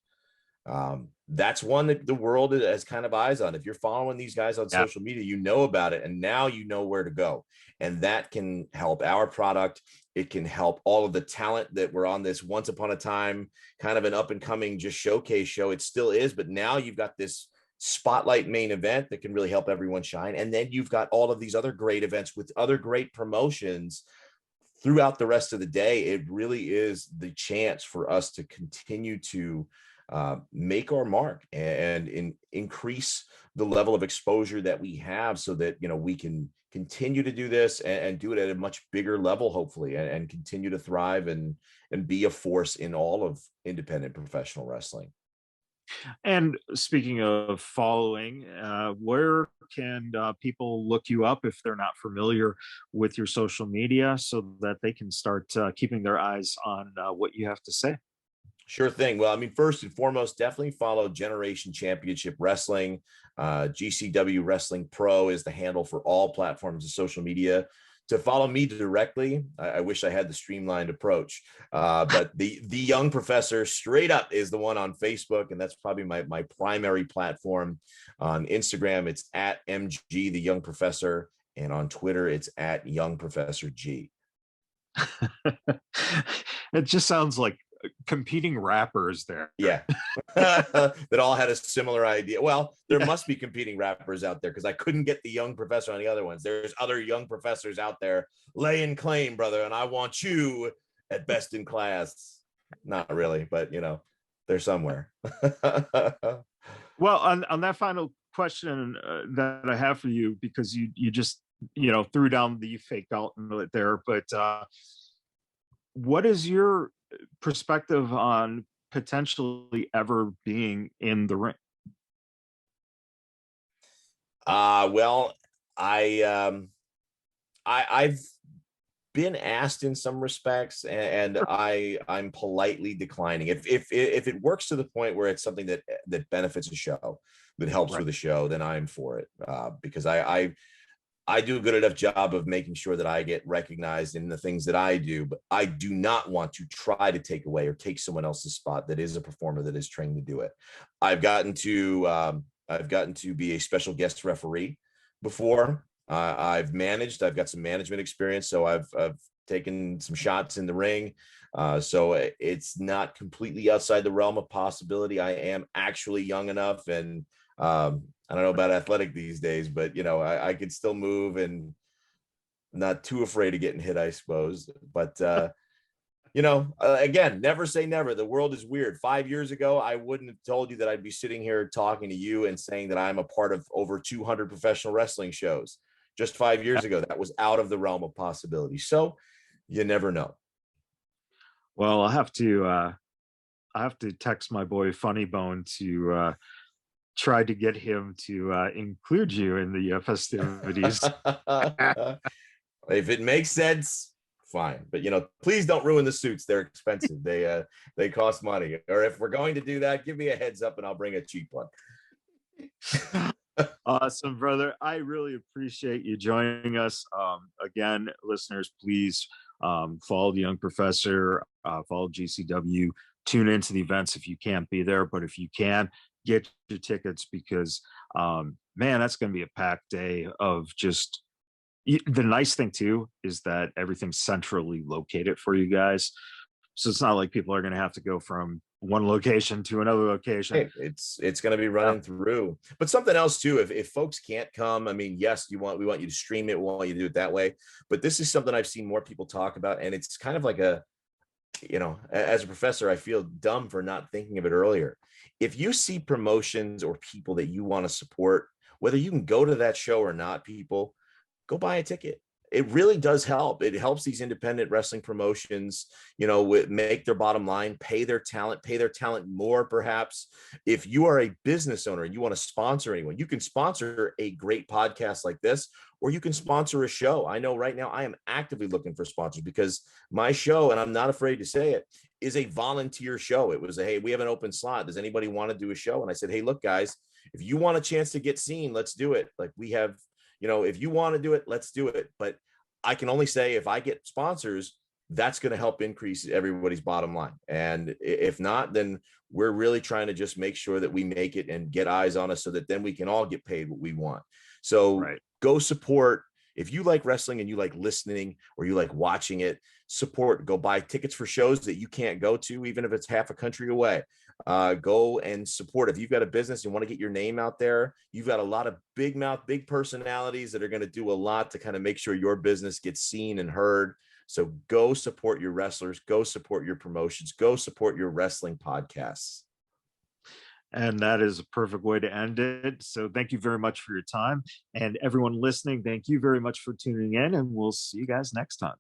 That's one that the world has kind of eyes on. If you're following these guys on Yeah. social media, you know about it, and now you know where to go, and that can help our product. It can help all of the talent that were on this once upon a time kind of an up and coming just showcase show. It still is, but now you've got this spotlight main event that can really help everyone shine, and then you've got all of these other great events with other great promotions throughout the rest of the day. It really is the chance for us to continue to make our mark and increase the level of exposure that we have, so that we can continue to do this and do it at a much bigger level, hopefully, and continue to thrive and be a force in all of independent professional wrestling. And speaking of following, where can people look you up if they're not familiar with your social media so that they can start keeping their eyes on what you have to say? Sure thing. Well, I mean, first and foremost, definitely follow Generation Championship Wrestling. GCW Wrestling Pro is the handle for all platforms of social media. To follow me directly, I wish I had the streamlined approach, but the Young Professor straight up is the one on Facebook, and that's probably my primary platform. On Instagram, it's at MG the Young Professor, and on Twitter, it's at Young Professor G. It just sounds like competing rappers there. Yeah. That all had a similar idea. Well, there Yeah. must be competing rappers out there, because I couldn't get the Young Professor on the other ones. There's other Young Professors out there laying claim, brother, and I want you at best in class. Not really, but they're somewhere. Well, on that final question that I have for you, because you just threw down the fake gauntlet there, but what is your perspective on potentially ever being in the ring? Well, I've been asked in some respects, and I'm politely declining. If it works to the point where it's something that benefits a show, that helps Right. with the show, then I'm for it, because I do a good enough job of making sure that I get recognized in the things that I do, but I do not want to try to take away or take someone else's spot that is a performer that is trained to do it. I've gotten to be a special guest referee before. I've got some management experience, so I've taken some shots in the ring. So it's not completely outside the realm of possibility. I am actually young enough, and I don't know about athletic these days, but I can still move and not too afraid of getting hit, I suppose. But again, never say never. The world is weird. 5 years ago, I wouldn't have told you that I'd be sitting here talking to you and saying that I'm a part of over 200 professional wrestling shows. Just 5 years ago, that was out of the realm of possibility. So you never know. Well, I have to text my boy Funny Bone to try to get him to include you in the festivities. If it makes sense, fine. But please don't ruin the suits. They're expensive. They cost money. Or if we're going to do that, give me a heads up and I'll bring a cheap one. Awesome, brother. I really appreciate you joining us. Again, listeners, please follow the Young Professor, follow GCW, tune into the events if you can't be there, but if you can, get your tickets because, man, that's going to be a packed day of just. The nice thing too is that everything's centrally located for you guys, so it's not like people are going to have to go from one location to another location. Hey, it's going to be running through. But something else too, if folks can't come, I mean, yes, we want you to stream it, we want you to do it that way. But this is something I've seen more people talk about, and it's kind of like as a professor, I feel dumb for not thinking of it earlier. If you see promotions or people that you want to support, whether you can go to that show or not, people, go buy a ticket. It really does help. It helps these independent wrestling promotions, make their bottom line, pay their talent more, perhaps. If you are a business owner and you want to sponsor anyone, you can sponsor a great podcast like this, or you can sponsor a show. I know right now I am actively looking for sponsors because my show, and I'm not afraid to say it, is a volunteer show. It was hey, we have an open slot. Does anybody want to do a show? And I said, hey, look, guys, if you want a chance to get seen, let's do it. Like we have, if you want to do it, let's do it. But I can only say if I get sponsors, that's going to help increase everybody's bottom line. And if not, then we're really trying to just make sure that we make it and get eyes on us so that then we can all get paid what we want. So Right. go support. If you like wrestling and you like listening or you like watching it, support. Go buy tickets for shows that you can't go to, even if it's half a country away. Go and support. If you've got a business and want to get your name out there, you've got a lot of big mouth, big personalities that are going to do a lot to kind of make sure your business gets seen and heard. So go support your wrestlers, go support your promotions, go support your wrestling podcasts. And that is a perfect way to end it. So thank you very much for your time. And everyone listening, thank you very much for tuning in. And we'll see you guys next time.